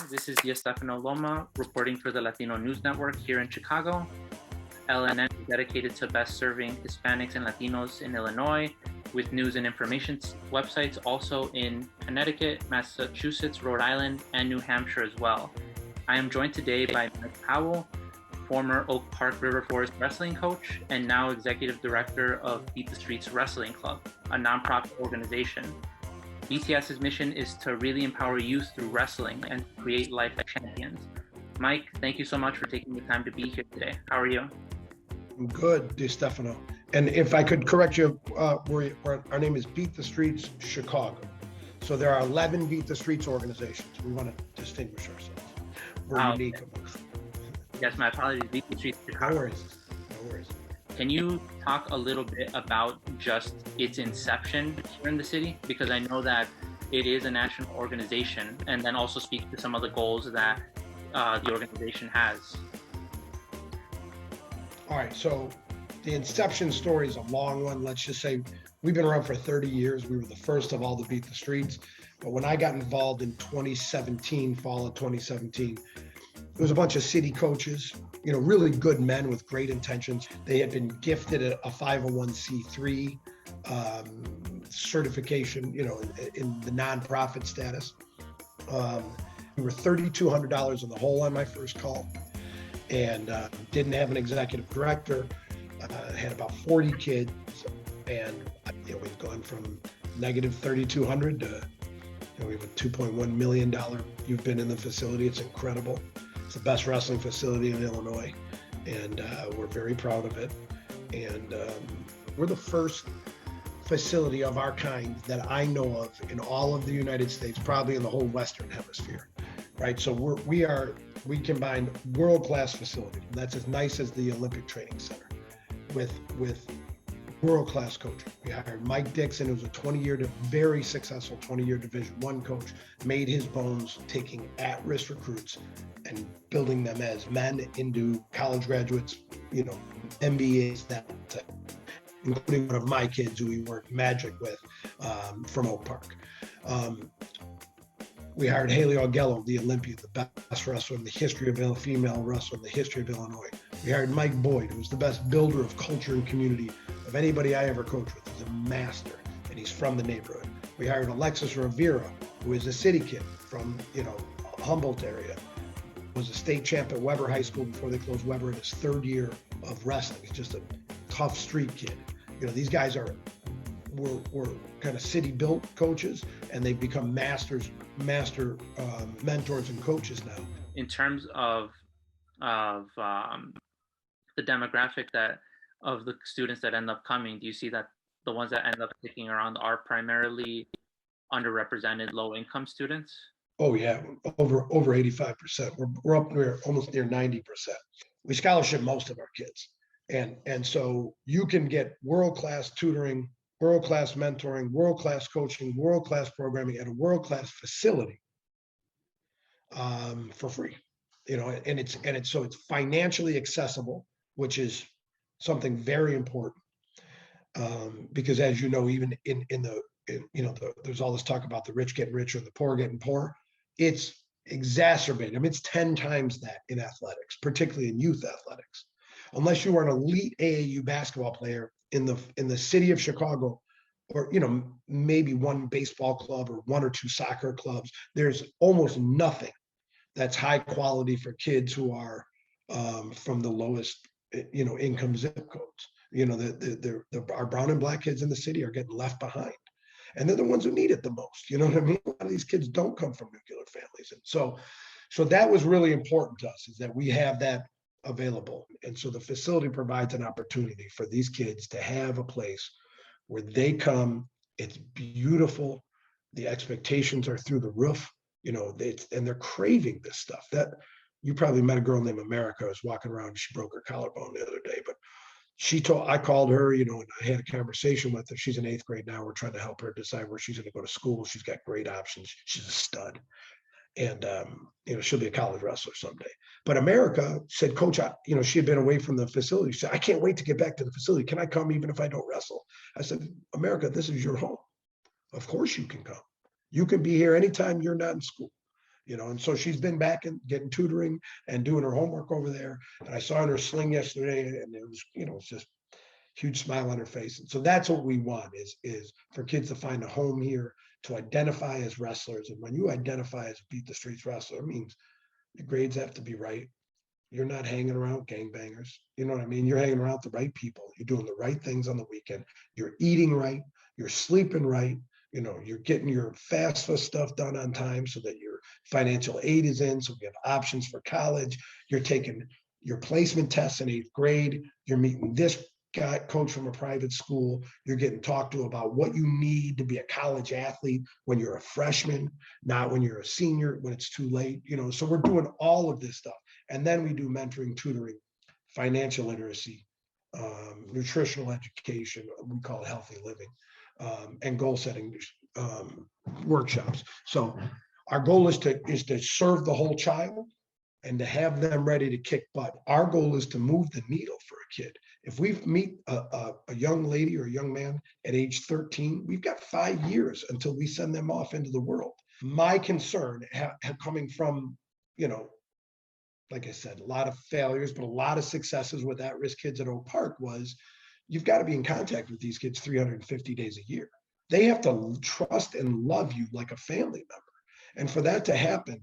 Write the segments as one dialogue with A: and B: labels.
A: This is Diestefano Loma reporting for the Latino News Network here in Chicago. LNN is dedicated to best serving Hispanics and Latinos in Illinois with news and information websites also in Connecticut, Massachusetts, Rhode Island, and New Hampshire as well. I am joined today by Mike Powell, former Oak Park River Forest wrestling coach and now executive director of Beat the Streets Wrestling Club, a nonprofit organization. BTS's mission is to really empower youth through wrestling and create life champions. Mike, thank you so much for taking the time to be here today. How are you?
B: I'm good, Diestefano. And if I could correct you, our name is Beat the Streets Chicago. So there are 11 Beat the Streets organizations. We want to distinguish ourselves. We're unique amongst them.
A: Yes, my apologies. Beat the Streets Chicago.
B: No worries. No worries.
A: Can you talk a little bit about just its inception here in the city? Because I know that it is a national organization, and then also speak to some of the goals that the organization has.
B: All right, so the inception story is a long one. Let's just say we've been around for 30 years. We were the first of all to Beat the Streets. But when I got involved in 2017, fall of 2017, it was a bunch of city coaches, really good men with great intentions. They had been gifted a 501c3 certification, in the nonprofit status. We were $3,200 in the hole on my first call, and didn't have an executive director. Had about 40 kids, and we've gone from negative 3,200 to we have a $2.1 million. You've been in the facility. It's incredible. It's the best wrestling facility in Illinois, and we're very proud of it. And we're the first facility of our kind that I know of in all of the United States, probably in the whole Western Hemisphere, right? So we combine world-class facility. That's as nice as the Olympic Training Center with world-class coaching. We hired Mike Dixon, who was a very successful 20-year Division I coach, made his bones taking at-risk recruits and building them as men into college graduates, MBAs, including one of my kids who he worked magic with from Oak Park. We hired Haley Augello, the Olympian, the best wrestler in the history of female wrestler in the history of Illinois. We hired Mike Boyd, who's the best builder of culture and community of anybody I ever coached with. He's a master, and he's from the neighborhood. We hired Alexis Rivera, who is a city kid from, Humboldt area. Was a state champ at Weber High School before they closed Weber in his third year of wrestling. He's just a tough street kid. These guys were kind of city-built coaches, and they've become master mentors and coaches now.
A: In terms of the demographic of the students that end up coming, do you see that the ones that end up sticking around are primarily underrepresented low-income students?
B: Oh yeah, over 85%. We're up near almost near 90%. We scholarship most of our kids, and so you can get world-class tutoring, world-class mentoring, world-class coaching, world-class programming at a world-class facility for free. And it's financially accessible, which is something very important, because as you know, even there's all this talk about the rich getting richer, the poor getting poorer. It's exacerbated. It's 10 times that in athletics, particularly in youth athletics. Unless you are an elite AAU basketball player in the city of Chicago, or maybe one baseball club or one or two soccer clubs, there's almost nothing that's high quality for kids who are from the lowest income zip codes. Our brown and black kids in the city are getting left behind, and they're the ones who need it the most. You know what I mean? A lot of these kids don't come from nuclear families, and so that was really important to us, is that we have that available. And so the facility provides an opportunity for these kids to have a place where they come. It's beautiful. The expectations are through the roof. And they're craving this stuff. That you probably met a girl named America who was walking around. She broke her collarbone the other day, but I called her, and I had a conversation with her. She's in 8th grade now. We're trying to help her decide where she's going to go to school. She's got great options. She's a stud. And, she'll be a college wrestler someday. But America said, Coach, she had been away from the facility. She said, I can't wait to get back to the facility. Can I come even if I don't wrestle? I said, America, this is your home. Of course you can come. You can be here anytime you're not in school. And so she's been back and getting tutoring and doing her homework over there. And I saw her in her sling yesterday, and it was, it's just huge smile on her face. And so that's what we want is for kids to find a home here, to identify as wrestlers. And when you identify as a beat the streets wrestler, it means your grades have to be right. You're not hanging around gangbangers. You know what I mean? You're hanging around the right people. You're doing the right things on the weekend. You're eating right. You're sleeping right. You're getting your FAFSA stuff done on time so that your financial aid is in. So we have options for college. You're taking your placement tests in 8th grade. You're meeting this guy, coach from a private school. You're getting talked to about what you need to be a college athlete when you're a freshman, not when you're a senior, when it's too late. So we're doing all of this stuff. And then we do mentoring, tutoring, financial literacy, nutritional education, we call it healthy living, and goal setting workshops. So our goal is to serve the whole child and to have them ready to kick butt. Our goal is to move the needle for a kid. If we meet a young lady or a young man at age 13, we've got 5 years until we send them off into the world. My concern coming from, like I said, a lot of failures, but a lot of successes with at-risk kids at Oak Park was you've got to be in contact with these kids 350 days a year. They have to trust and love you like a family member. And for that to happen,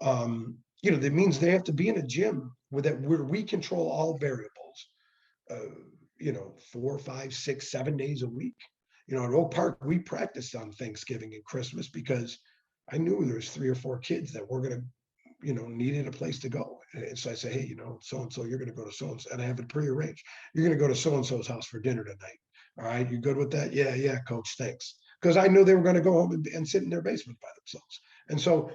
B: that means they have to be in a gym where we control all variables, 4, 5, 6, 7 days a week. At Oak Park, we practiced on Thanksgiving and Christmas because I knew there was 3 or 4 kids that were going to needed a place to go. And so I say, hey, so-and-so, you're going to go to so-and-so, and I have it prearranged. You're going to go to so-and-so's house for dinner tonight. All right, you good with that? Yeah, coach, thanks. Because I knew they were going to go home and sit in their basement by themselves. And so,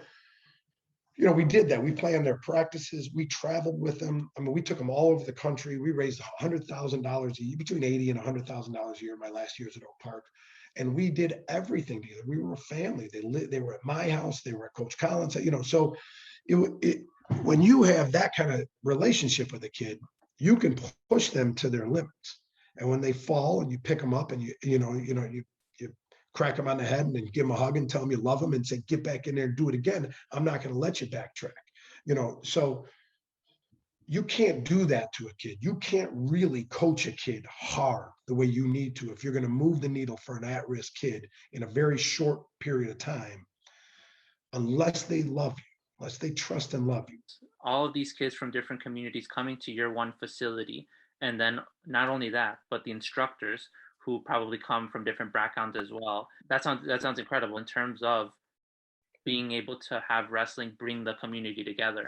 B: we did that. We planned their practices. We traveled with them. I mean, we took them all over the country. We raised $100,000 a year, between $80,000 and $100,000 a year my last years at Oak Park. And we did everything together. We were a family. They were at my house. They were at Coach Collins. So when you have that kind of relationship with a kid, you can push them to their limits. And when they fall and you pick them up and you crack them on the head and then you give them a hug and tell them you love them and say, get back in there and do it again. I'm not going to let you backtrack. So you can't do that to a kid. You can't really coach a kid hard the way you need to if you're going to move the needle for an at-risk kid in a very short period of time, unless they love you. Unless they trust and love you.
A: All of these kids from different communities coming to your one facility. And then not only that, but the instructors who probably come from different backgrounds as well. That sounds incredible in terms of being able to have wrestling bring the community together.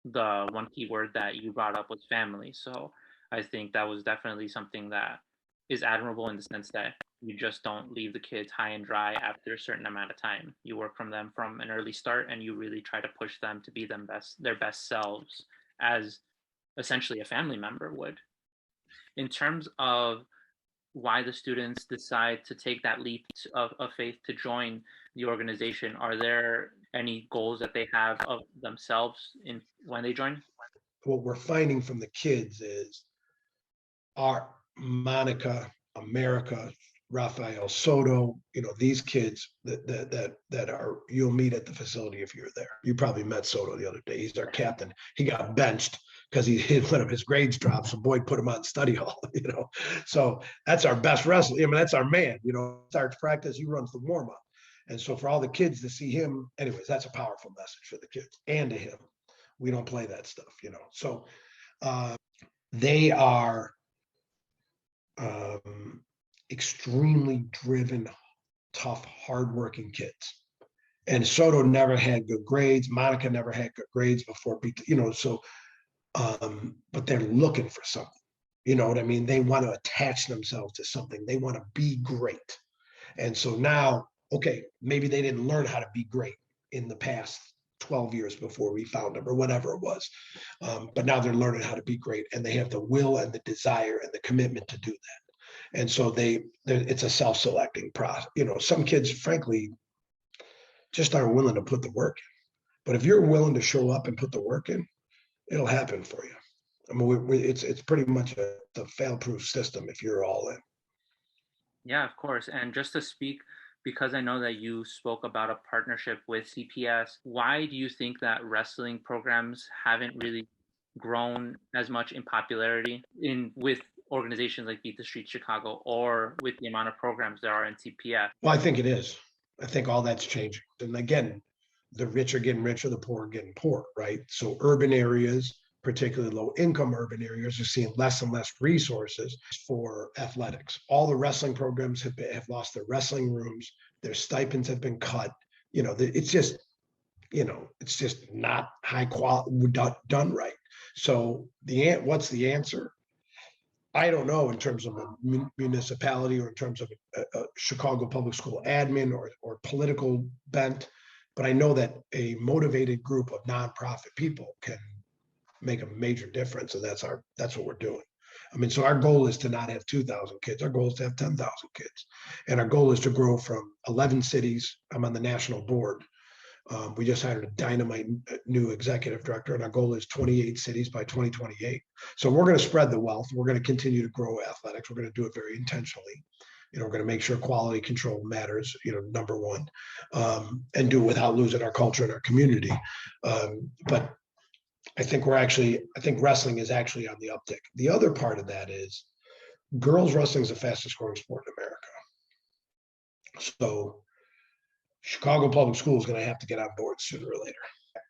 A: The one key word that you brought up was family. So I think that was definitely something that is admirable in the sense that you just don't leave the kids high and dry after a certain amount of time. You work from them from an early start and you really try to push them to be their best selves as essentially a family member would. In terms of why the students decide to take that leap of faith to join the organization, are there any goals that they have of themselves when they join?
B: What we're finding from the kids is our Monica, America, Rafael Soto, these kids that are you'll meet at the facility if you're there. You probably met Soto the other day. He's our captain. He got benched because he hit one of his grades dropped. So Boyd put him on study hall, So that's our best wrestler. That's our man, starts practice, he runs the warm-up. And so for all the kids to see him, anyways, that's a powerful message for the kids and to him. We don't play that stuff, So they are extremely driven, tough, hardworking kids. And Soto never had good grades. Monica never had good grades before, but they're looking for something. You know what I mean? They want to attach themselves to something. They want to be great. And so now, okay, maybe they didn't learn how to be great in the past 12 years before we found them or whatever it was. But now they're learning how to be great and they have the will and the desire and the commitment to do that. And so it's a self-selecting process. Some kids, frankly, just aren't willing to put the work in. But if you're willing to show up and put the work in, it'll happen for you. I mean, it's pretty much a fail-proof system if you're all in.
A: Yeah, of course. And just to speak because I know that you spoke about a partnership with CPS, why do you think that wrestling programs haven't really grown as much in popularity in with organizations like Beat the Street Chicago, or with the amount of programs there are in CPS?
B: Well, I think it is. I think all that's changing. And again, the rich are getting richer, the poor are getting poor, right? So urban areas, particularly low income urban areas, are seeing less and less resources for athletics. All the wrestling programs have lost their wrestling rooms, their stipends have been cut. It's just, it's just not high quality done right. So what's the answer? I don't know in terms of a municipality or in terms of a Chicago public school admin or political bent, but I know that a motivated group of nonprofit people can make a major difference, and that's what we're doing. I mean, so our goal is to not have 2,000 kids. Our goal is to have 10,000 kids, and our goal is to grow from 11 cities. I'm on the national board. We just hired a dynamite new executive director, and our goal is 28 cities by 2028. So we're going to spread the wealth. We're going to continue to grow athletics. We're going to do it very intentionally. We're going to make sure quality control matters, number one, and do it without losing our culture and our community. But I think wrestling is actually on the uptick. The other part of that is girls wrestling is the fastest growing sport in America. So Chicago Public Schools is going to have to get on board sooner or later.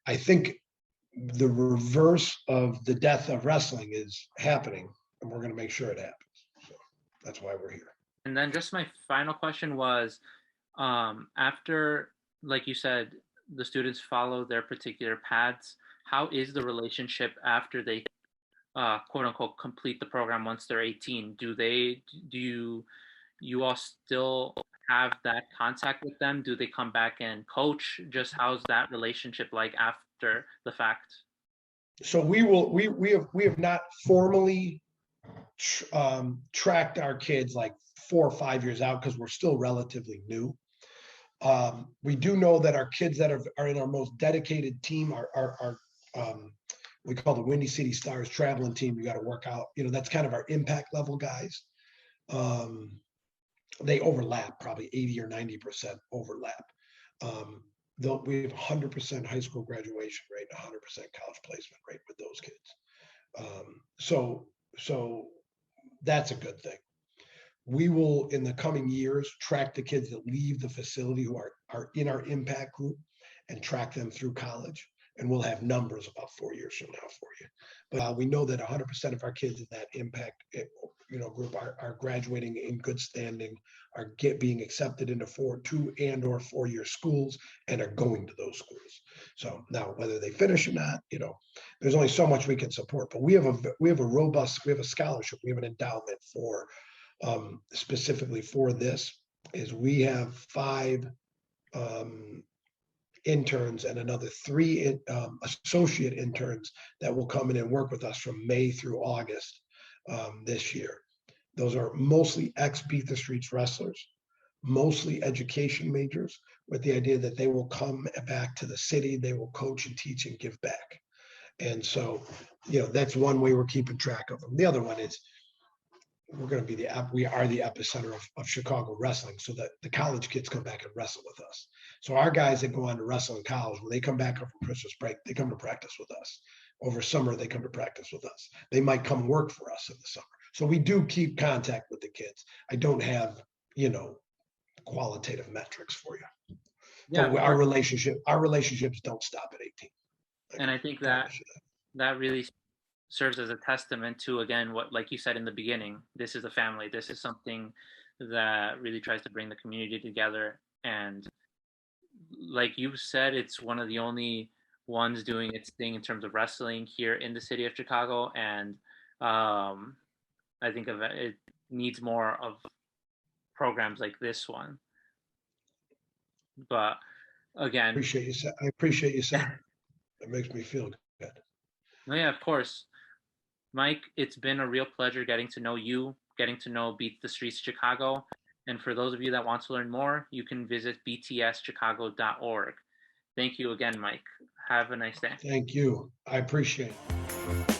B: I think the reverse of the death of wrestling is happening, and we're going to make sure it happens. So that's why we're here.
A: And then just my final question was, after, like you said, the students follow their particular paths, how is the relationship after they quote unquote complete the program once they're 18? Do you all still have that contact with them? Do they come back and coach? Just how's that relationship like after the fact?
B: So we have not formally tracked our kids like 4 or 5 years out because we're still relatively new. We do know that our kids that are in our most dedicated team are we call the Windy City Stars traveling team. You got to work out, that's kind of our impact level guys. They overlap, probably 80 or 90% overlap. We have 100% high school graduation rate, 100% college placement rate with those kids. So that's a good thing. We will, in the coming years, track the kids that leave the facility who are in our impact group and track them through college. And we'll have numbers about 4 years from now for you. But we know that 100% of our kids in that impact group are graduating in good standing, are being accepted into 2 and or 4-year schools, and are going to those schools. So now whether they finish or not, there's only so much we can support. But we have a scholarship, we have an endowment for specifically for this. Is we have 5 interns and another 3 associate interns that will come in and work with us from May through August this year. Those are mostly ex-Beat the Streets wrestlers, mostly education majors, with the idea that they will come back to the city, they will coach and teach and give back. And so, that's one way we're keeping track of them. The other one is we are the epicenter of Chicago wrestling, so that the college kids come back and wrestle with us. So our guys that go on to wrestle in college, when they come back from Christmas break, they come to practice with us. Over summer, they come to practice with us. They might come work for us in the summer. So we do keep contact with the kids. I don't have, qualitative metrics for you. Yeah, but our relationships don't stop at 18.
A: And I think that really serves as a testament to, again, what, like you said in the beginning, this is a family. This is something that really tries to bring the community together. And like you said, it's one of the only ones doing its thing in terms of wrestling here in the city of Chicago. And I think it needs more of programs like this one. But again,
B: I appreciate you saying it makes me feel good.
A: No, yeah, of course. Mike, it's been a real pleasure getting to know you, getting to know Beat the Streets Chicago. And for those of you that want to learn more, you can visit btschicago.org. Thank you again, Mike. Have a nice day.
B: Thank you. I appreciate it.